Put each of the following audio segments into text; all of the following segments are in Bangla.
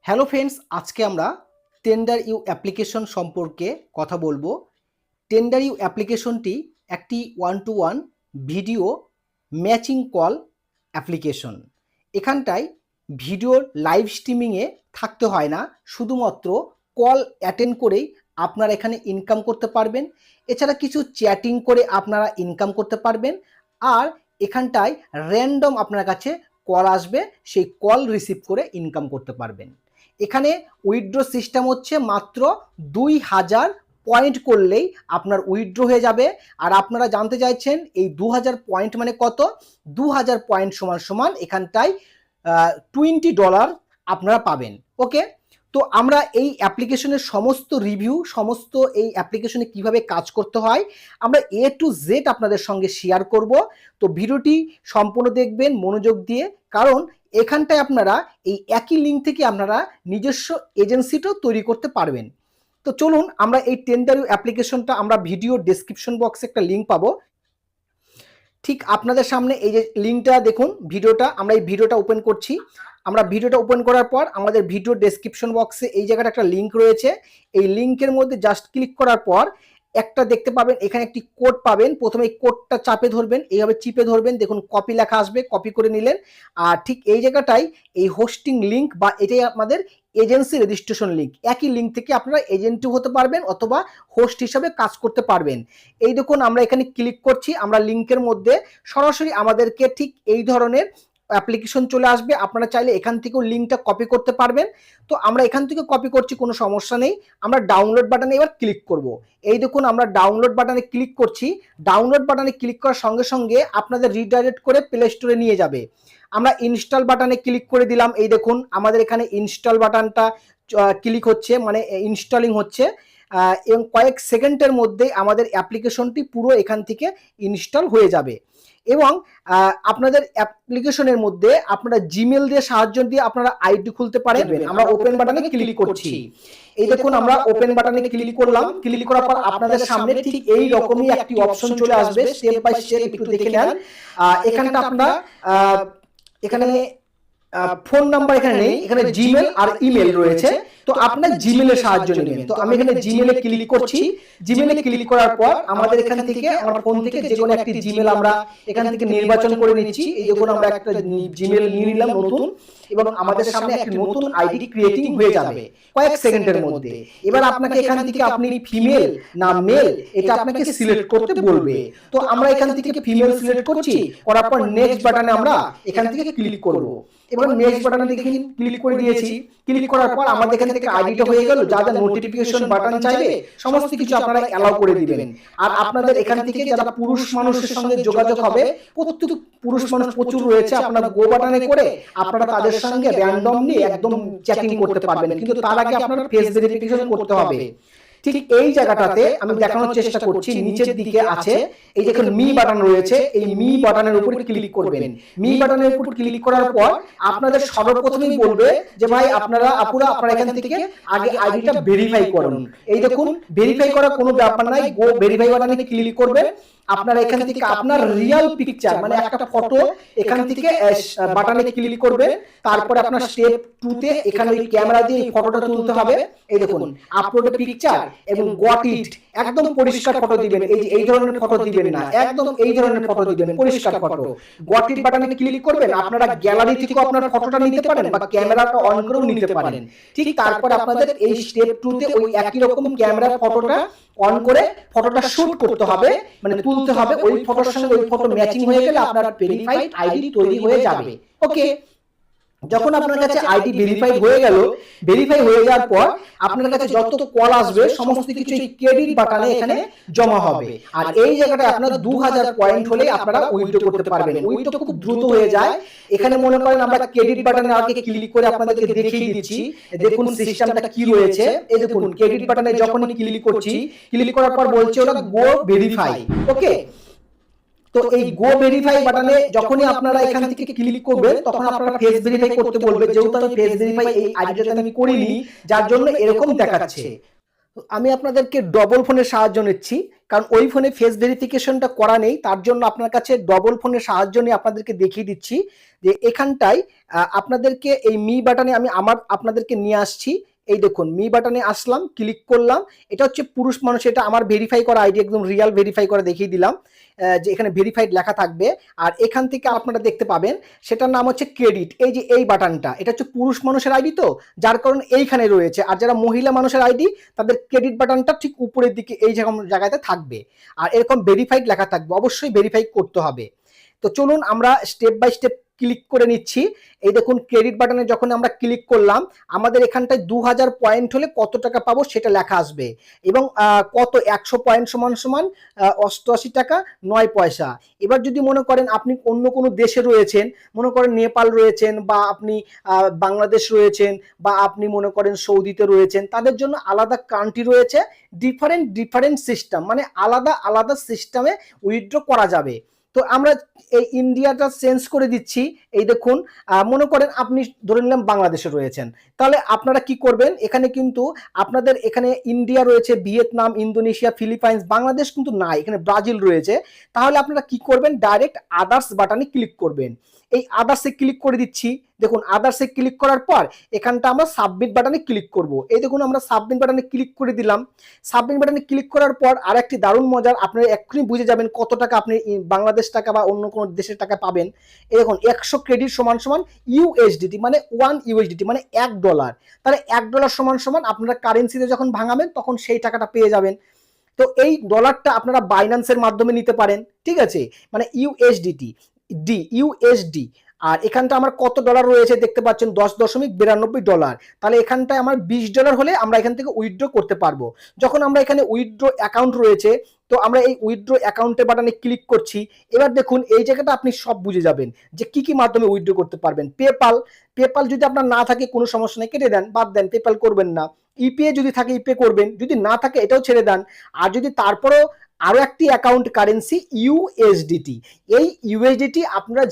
হ্যালো ফ্রেন্ডস, আজকে আমরা টেন্ডার ইউ অ্যাপ্লিকেশন সম্পর্কে কথা বলবো। টেন্ডার ইউ অ্যাপ্লিকেশনটি একটি one to one video matching call application. এখানটায় ভিডিওর লাইভ স্ট্রিমিংয়ে থাকতে হয় না, শুধুমাত্র কল অ্যাটেন্ড করেই আপনারা এখানে ইনকাম করতে পারবেন। এছাড়া কিছু চ্যাটিং করে আপনারা ইনকাম করতে পারবেন। আর এখানটায় র্যান্ডম আপনার কাছে কল আসবে, সেই কল রিসিভ করে ইনকাম করতে পারবেন। এখানে উইথড্র সিস্টেম হচ্ছে মাত্র 2000 পয়েন্ট করলেই আপনার উইথড্র হয়ে যাবে। আর আপনারা জানতে চাইছেন এই 2000 পয়েন্ট মানে কত? 2000 পয়েন্ট সমান সমান এখানটায় $20 আপনারা পাবেন। ওকে, তো আমরা এই অ্যাপ্লিকেশনের সমস্ত রিভিউ, সমস্ত এই অ্যাপ্লিকেশনে কিভাবে কাজ করতে হয় আমরা A to Z আপনাদের সঙ্গে শেয়ার করব। তো ভিডিওটি সম্পূর্ণ দেখবেন মনোযোগ দিয়ে, কারণ এখানটায় আপনারা এই একই লিঙ্ক থেকে আপনারা নিজস্ব এজেন্সিটাও তৈরি করতে পারবেন। তো চলুন আমরা এই টেন্ডার অ্যাপ্লিকেশনটা আমরা ভিডিও ডেসক্রিপশন বক্সে একটা লিঙ্ক পাবো। ঠিক আপনাদের সামনে এই যে লিঙ্কটা দেখুন, ভিডিওটা আমরা এই ভিডিওটা ওপেন করছি। আমরা ভিডিওটা ওপেন করার পর আমাদের ভিডিও ডেসক্রিপশন বক্সে এই জায়গাটা একটা লিঙ্ক রয়েছে। এই লিঙ্কের মধ্যে জাস্ট ক্লিক করার পর একটা দেখতে পাবেন, এখানে একটি কোড পাবেন। প্রথমে এই কোডটা চাপে ধরবেন, এইভাবে চিপে ধরবেন, দেখুন কপি লেখা আসবে, কপি করে নিলেন। আর ঠিক এই জায়গাটাই এই হোস্টিং লিঙ্ক বা এটাই আমাদের এজেন্সি রেজিস্ট্রেশন লিঙ্ক। একই লিঙ্ক থেকে আপনারা এজেন্টও হতে পারবেন অথবা হোস্ট হিসাবে কাজ করতে পারবেন। এই দেখুন আমরা এখানে ক্লিক করছি, আমরা লিঙ্কের মধ্যে সরাসরি আমাদেরকে ঠিক এই ধরনের অ্যাপ্লিকেশন চলে আসবে। আপনারা চাইলে এখান থেকেও লিঙ্কটা কপি করতে পারবেন। তো আমরা এখান থেকে কপি করছি, কোনো সমস্যা নেই। আমরা ডাউনলোড বাটনে এবার ক্লিক করব। এই দেখুন আমরা ডাউনলোড বাটনে ক্লিক করছি। ডাউনলোড বাটনে ক্লিক করার সঙ্গে সঙ্গে আপনাদের রিডাইরেক্ট করে প্লে স্টোরে নিয়ে যাবে। আমরা ইনস্টল বাটনে ক্লিক করে দিলাম। এই দেখুন আমাদের এখানে ইনস্টল বাটনটা ক্লিক হচ্ছে, মানে ইনস্টলিং হচ্ছে। এবং কয়েক সেকেন্ডের মধ্যে আমাদের অ্যাপ্লিকেশনটি পুরো এখান থেকে ইনস্টল হয়ে যাবে। এবং আপনাদের অ্যাপ্লিকেশনের মধ্যে আপনারা জিমেল দিয়ে সাহায্য দিয়ে আপনারা আইডি খুলতে পারেন। আমরা ওপেন বাটনে ক্লিক করছি। এই দেখুন আমরা ওপেন বাটনে ক্লিক করলাম। ক্লিক করার পর আপনাদের সামনে ঠিক এই রকমই একটি অপশন চলে আসবে। স্টেপ বাই স্টেপ একটু দেখে নেন। এখানটা আপনারা এখানে ফোন নাম্বার এখানে নেই, এখানে জিমেল আর ইমেল রয়েছে। তো আপনার জিমেলের সাহায্য নেবেন। তো আমি এখানে জিমেলে ক্লিক করছি। জিমেলে ক্লিক করার পর আমাদের এখান থেকে আমার ফোন থেকে যে কোনো একটি জিমেল আমরা এখান থেকে নির্বাচন করে নিচ্ছি। এই দেখুন আমরা একটা জিমেল নিয়ে নিলাম নতুন, এবং আমাদের সামনে একটি নতুন আইডি ক্রিয়েটিং হয়ে যাবে কয়েক সেকেন্ডের মধ্যে। এবার আপনাকে এখান থেকে আপনি ফিমেল না মেল এটা আপনাকে সিলেক্ট করতে বলবে। তো আমরা এখান থেকে ফিমেল সিলেক্ট করছি, করার পর নেক্সট বাটনে আমরা এখান থেকে ক্লিক করব। এবার নেক্সট বাটনে দেখুন ক্লিক করে দিয়েছি। ক্লিক করার পর আমাদের এখান থেকে আইডিটা হয়ে গেল। যা যা নোটিফিকেশন বাটন চাইবে সমস্ত কিছু আপনারা অ্যালাউ করে দিবেন। আর আপনাদের এখান থেকে যারা পুরুষ মানুষের সঙ্গে যোগাযোগ হবে, প্রত্যেক পুরুষ মানুষ প্রচুর রয়েছে, আপনারা গো বাটনে করে আপনারা তাদের সঙ্গে র্যান্ডমলি একদম চ্যাটিং করতে পারবেন। কিন্তু তার আগে আপনারা ফেস ভেরিফিকেশন করতে হবে। ঠিক এই জায়গাটাতে আমি দেখানোর চেষ্টা করছি, নিচের দিকে আছে এই দেখুন মি বাটন রয়েছে। এই মি বাটনের উপর ক্লিক করবেন। মি বাটনের উপর ক্লিক করার পর আপনাদের সর্বপ্রথমেই বলবে যে ভাই আপনারা এখান থেকে আগে আইডিটা ভেরিফাই করুন। এই দেখুন ভেরিফাই করার কোনো ব্যাপার নাই, গো ভেরিফাই বাটনে ক্লিক করবেন। আপনারা এখান থেকে আপনার রিয়েল পিকচার মানে একটা ফটো এখান থেকে বাটনে ক্লিক করবেন। তারপরে আপনার স্টেপ 2 তে এখানে ওই ক্যামেরা দিয়ে এই ফটোটা তুলতে হবে। এই দেখুন আপলোড পিকচার এবং গট ইট, একদম পরিষ্কার ফটো দিবেন। এই যে এই ধরনের ফটো দিবেন না, একদম এই ধরনের ফটো দিবেন, পরিষ্কার ফটো। গট ইট বাটনে ক্লিক করবেন। আপনারা গ্যালারি থেকে আপনার ফটোটা নিতে পারেন বা ক্যামেরাটা অন করেও নিতে পারেন। ঠিক তারপরে আপনাদের এই স্টেপ 2 তে ওই একই রকম ক্যামেরার ফটোটা অন করে ফটোটা শুট করতে হবে, মানে তুলতে হবে। ওই ফটোর সঙ্গে ওই ফটো ম্যাচিং হয়ে গেলে আপনার ভেরিফাইড আইডি তৈরি হয়ে যাবে। ওকে, যখন আপনার কাছে আইডি ভেরিফাইড হয়ে গেল, ভেরিফাই হয়ে যাওয়ার পর আপনার কাছে যত কল আসবে সমস্ত কিছু এই ক্রেডিট বাটনে এখানে জমা হবে। আর এই জায়গাটায় আপনারা 2000 পয়েন্ট হলে আপনারা উইথড্র করতে পারবেন। উইথড্র খুব দ্রুত হয়ে যায়। এখানে মনে করেন আমরা ক্রেডিট বাটনে আগে ক্লিক করে আপনাদেরকে দেখিয়ে দিচ্ছি, দেখুন সিস্টেমটা কি রয়েছে। এই দেখুন ক্রেডিট বাটনে যখন ক্লিক করছি, ক্লিক করার পর বলছে ওটা গো ভেরিফাই। ওকে, তো এই গো ভেরিফাই বাটনে যখনই আপনারা এখান থেকে ক্লিক করবেন তখন আপনারা ফেস ভেরিফাই করতে বলবে। যেহেতু আমি ফেস ভেরিফাই এই আইডিটাতে আমি করিনি, যার জন্য এরকম দেখাচ্ছে। আমি আপনাদেরকে ডবল ফোনের সাহায্য নিচ্ছি, কারণ ওই ফোনে ফেস ভেরিফিকেশনটা করা নেই, তার জন্য আপনার কাছে ডবল ফোনের সাহায্য নিয়ে আপনাদেরকে দেখিয়ে দিচ্ছি যে এখানটায় আপনাদেরকে এই মি বাটনে আমি আপনাদেরকে নিয়ে আসছি। এই দেখুন মি বাটনে আসলাম, ক্লিক করলাম। এটা হচ্ছে পুরুষ মানুষ, এটা আমার ভেরিফাই করা আইডি, একদম রিয়াল ভেরিফাই করে দেখিয়ে দিলাম যে এখানে ভেরিফাইড লেখা থাকবে। আর এখান থেকে আপনারা দেখতে পাবেন সেটার নাম হচ্ছে ক্রেডিট। এই যে এই বাটনটা, এটা হচ্ছে পুরুষ মানুষের আইডি, তো যার কারণে এইখানে রয়েছে। আর যারা মহিলা মানুষের আইডি তাদের ক্রেডিট বাটনটা ঠিক উপরের দিকে এই জায়গাতে থাকবে, আর এরকম ভেরিফাইড লেখা থাকবে, অবশ্যই ভেরিফাই করতে হবে। তো চলুন আমরা স্টেপ বাই স্টেপ ক্লিক করে নিচ্ছি। এই দেখুন ক্রেডিট বাটনে যখন আমরা ক্লিক করলাম, আমাদের এখানটায় 2000 পয়েন্ট হলে কত টাকা পাবো সেটা লেখা আসবে, এবং কত 100 পয়েন্ট সমান সমান 88 টাকা 9 পয়সা। এবার যদি মনে করেন আপনি অন্য কোনো দেশে রয়েছেন, মনে করেন নেপাল রয়েছেন, বা আপনি বাংলাদেশ রয়েছেন, বা আপনি মনে করেন সৌদিতে রয়েছেন, তাদের জন্য আলাদা কান্ট্রি রয়েছে, ডিফারেন্ট সিস্টেম, মানে আলাদা আলাদা সিস্টেমে উইথড্র করা যাবে। তো আমরা এই ইন্ডিয়াটা চেঞ্জ করে দিচ্ছি। এই দেখুন মনে করেন আপনি ধরে নিলাম বাংলাদেশে রয়েছেন, তাহলে আপনারা কি করবেন, এখানে কিন্তু আপনাদের এখানে ইন্ডিয়া রয়েছে, ভিয়েতনাম, ইন্দোনেশিয়া, ফিলিপাইন্স, বাংলাদেশ কিন্তু নাই, এখানে ব্রাজিল রয়েছে। তাহলে আপনারা কি করবেন, ডাইরেক্ট আদার্স বাটনে ক্লিক করবেন। এই আদার্সে ক্লিক করে দিচ্ছি। দেখুন আদার্সে ক্লিক করার পর এখানটা আমরা সাবমিট বাটনে ক্লিক করব। এই দেখুন আমরা সাবমিট বাটনে ক্লিক করে দিলাম। সাবমিট বাটনে ক্লিক করার পর আর একটি দারুণ মজার, আপনারা এক্ষুনি বুঝে যাবেন কত টাকা আপনি বাংলাদেশ টাকা বা অন্য কোনো দেশের টাকা পাবেন। এই দেখুন 100 ক্রেডিট সমান সমান ইউএসডিটি, মানে 1 ইউএসডিটি মানে $1। তাহলে $1 সমান সমান আপনারা কারেন্সিতে যখন ভাঙাবেন তখন সেই টাকাটা পেয়ে যাবেন। তো এই ডলারটা আপনারা বাইন্যান্সের মাধ্যমে নিতে পারেন, ঠিক আছে, মানে ইউএসডি। আর এখানটা আমার কত ডলার রয়েছে দেখতে পাচ্ছেন, $10.92। তাহলে এখানটায় আমার $20 হলে আমরা এখান থেকে উইথড্র করতে পারবো। যখন আমরা এখানে উইথড্র অ্যাকাউন্ট রয়েছে, তো আমরা এই উইথড্র অ্যাকাউন্টের বাটনে ক্লিক করছি। এবার দেখুন এই জায়গাটা আপনি সব বুঝে যাবেন যে কি কি মাধ্যমে উইথড্র করতে পারবেন। পেপাল যদি আপনার না থাকে কোনো সমস্যা নেই, কেটে দেন, বাদ দেন, পেপাল করবেন না। ইপিএ যদি থাকে ইপিএ করবেন, যদি না থাকে এটাও ছেড়ে দেন। আর যদি তারপরেও আরো একটি অ্যাকাউন্ট কারেন্সি ইউএসডিটি, এই ইউএসডিটি আপনারা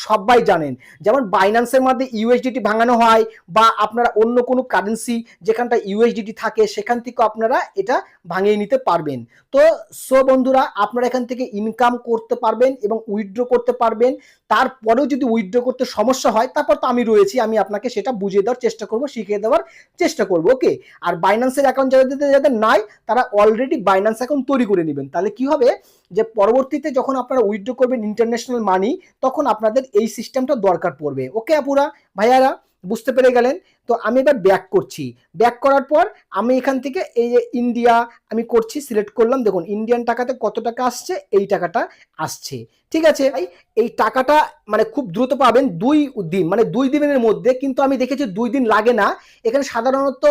সবাই জানেন, যেমন বাইন্যান্সের মধ্যে ইউএসডিটি ভাঙানো হয়, বা আপনারা অন্য কোনো কারেন্সি যেখানটা ইউএসডিটি থাকে সেখান থেকে আপনারা এটা ভাঙিয়ে নিতে পারবেন। তো বন্ধুরা, আপনারা এখান থেকে ইনকাম করতে পারবেন এবং উইথড্র করতে পারবেন। তারপরেও যদি উইথড্র করতে সমস্যা হয়, তারপর তো আমি রয়েছি, আমি আপনাকে সেটা বুঝিয়ে দেওয়ার চেষ্টা করব, শিখিয়ে দেওয়ার চেষ্টা করব, ওকে। আর বাইন্যান্সের অ্যাকাউন্ট যাদের নাই, তারা অলরেডি বাইন্যান্স অ্যাকাউন্ট তৈরি করে নেবেন। তাহলে কি হবে, যে পরবর্তীতে যখন আপনারা উইথড্র করবেন ইন্টারন্যাশনাল মানি, তখন আপনাদের এই সিস্টেমটা দরকার পড়বে, ওকে আপুরা ভাইয়ারা, বুঝতে পেরে গেলেন? তো আমি এবার ব্যাক করছি। ব্যাক করার পর আমি এখান থেকে এই যে ইন্ডিয়া আমি করছি, সিলেক্ট করলাম। দেখুন ইন্ডিয়ান টাকাতে কত টাকা আসছে, এই টাকাটা আসছে, ঠিক আছে ভাই। এই টাকাটা মানে খুব দ্রুত পাবেন, 2 দিন, মানে 2 দিনের মধ্যে। কিন্তু আমি দেখেছি 2 দিন লাগে না, এখানে সাধারণত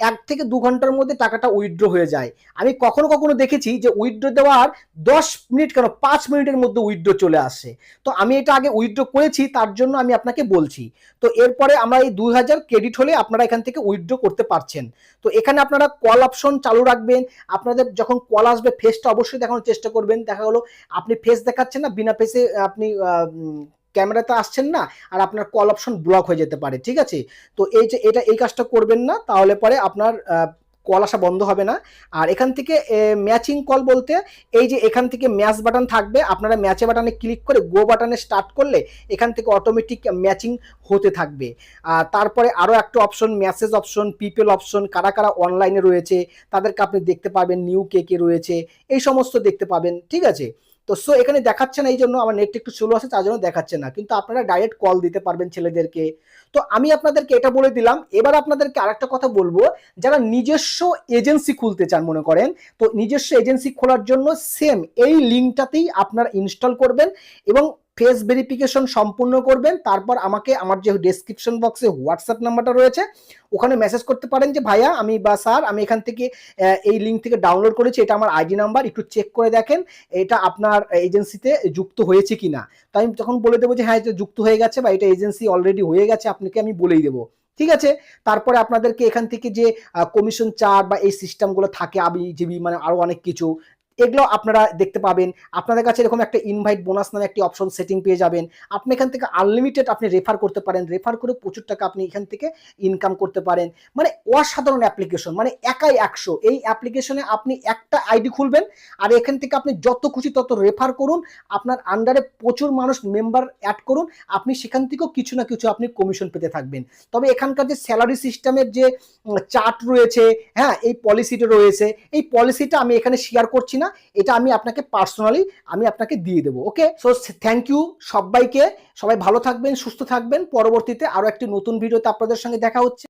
1 থেকে 2 ঘন্টার মধ্যে টাকাটা উইথড্র হয়ে যায়। আমি কখনো কখনো দেখেছি যে উইথড্র দেওয়ার 10 মিনিট কেন 5 মিনিটের মধ্যে উইথড্র চলে আসে। তো আমি এটা আগে উইথড্র করেছি, তার জন্য আমি আপনাকে বলছি। তো এরপরে আমরা এই 2000 ক্রেডিট হলে আপনারা এখান থেকে উইথড্র করতে পারছেন। তো এখানে আপনারা কল অপশন চালু রাখবেন। আপনাদের যখন কল আসবে ফেসটা অবশ্যই দেখানোর চেষ্টা করবেন। দেখা গেলো আপনি ফেস দেখাচ্ছেন না, বিনা ফেসে আপনি ক্যামেরাতে আসছেন না, আর আপনার কল অপশন ব্লক হয়ে যেতে পারে, ঠিক আছে। তো এই যে এই কাজটা করবেন না, তাহলে পরে আপনার কল আসা বন্ধ হবে না। আর এখান থেকে ম্যাচিং কল বলতে, এই যে এখান থেকে ম্যাচ বাটন থাকবে, আপনারা ম্যাচে বাটনে ক্লিক করে গো বাটনে স্টার্ট করলে এখান থেকে অটোমেটিক ম্যাচিং হতে থাকবে। আর তারপরে আরও একটা option, message option, people option, কারা কারা অনলাইনে রয়েছে তাদেরকে আপনি দেখতে পাবেন, নিউ কে কে রয়েছে, এই সমস্ত দেখতে পাবেন, ঠিক আছে। তো এখানে দেখাচ্ছে না, এই জন্য আমার নেট একটু স্লো আছে, তার জন্য দেখাচ্ছে না, কিন্তু আপনারা ডাইরেক্ট কল দিতে পারবেন ছেলেদেরকে। তো আমি আপনাদেরকে এটা বলে দিলাম। এবার আপনাদেরকে আরেকটা কথা বলবো, যারা নিজস্ব এজেন্সি খুলতে চান মনে করেন, তো নিজস্ব এজেন্সি খোলার জন্য সেম এই লিঙ্কটাতেই আপনারা ইনস্টল করবেন এবং ফেস ভেরিফিকেশন সম্পূর্ণ করবেন। তারপর আমাকে আমার যে ডেসক্রিপশন বক্সে হোয়াটসঅ্যাপ নাম্বারটা রয়েছে ওখানে মেসেজ করতে পারেন যে ভাইয়া আমি বা স্যার আমি এখান থেকে এই লিঙ্ক থেকে ডাউনলোড করেছি, এটা আমার আইডি নাম্বার, একটু চেক করে দেখেন এটা আপনার এজেন্সিতে যুক্ত হয়েছে কিনা। তো আমি তখন বলে দেবো যে হ্যাঁ এটা যুক্ত হয়ে গেছে, বা এটা এজেন্সি অলরেডি হয়ে গেছে, আপনাকে আমি বলেই দেবো, ঠিক আছে। তারপরে আপনাদেরকে এখান থেকে যে কমিশন চার্জ বা এই সিস্টেমগুলো থাকে, আবিজিবি মানে আরো অনেক কিছু, এগুলো আপনারা দেখতে পাবেন। আপনাদের কাছে এরকম একটা ইনভাইট বোনাস নামে একটি অপশন সেটিং পেয়ে যাবেন। আপনি এখান থেকে আনলিমিটেড আপনি রেফার করতে পারেন, রেফার করে প্রচুর টাকা আপনি এখান থেকে ইনকাম করতে পারেন। মানে অসাধারণ অ্যাপ্লিকেশন, মানে একাই 100। এই অ্যাপ্লিকেশনে আপনি একটা আইডি খুলবেন আর এখান থেকে আপনি যত খুশি তত রেফার করুন, আপনার আন্ডারে প্রচুর মানুষ মেম্বার অ্যাড করুন, আপনি সেখান থেকেও কিছু না কিছু আপনি কমিশন পেতে থাকবেন। তবে এখানকার যে স্যালারি সিস্টেমের যে চার্ট রয়েছে, হ্যাঁ, এই পলিসিটা রয়েছে, এই পলিসিটা আমি এখানে শেয়ার করছি না, এটা আমি আপনাকে পার্সোনালি আমি আপনাকে দিয়ে দেবো। ওকে, সো থ্যাংক ইউ সবাইকে, সবাই ভালো থাকবেন, সুস্থ থাকবেন। পরবর্তীতে আরো একটি নতুন ভিডিওতে আপনাদের সঙ্গে দেখা হচ্ছে।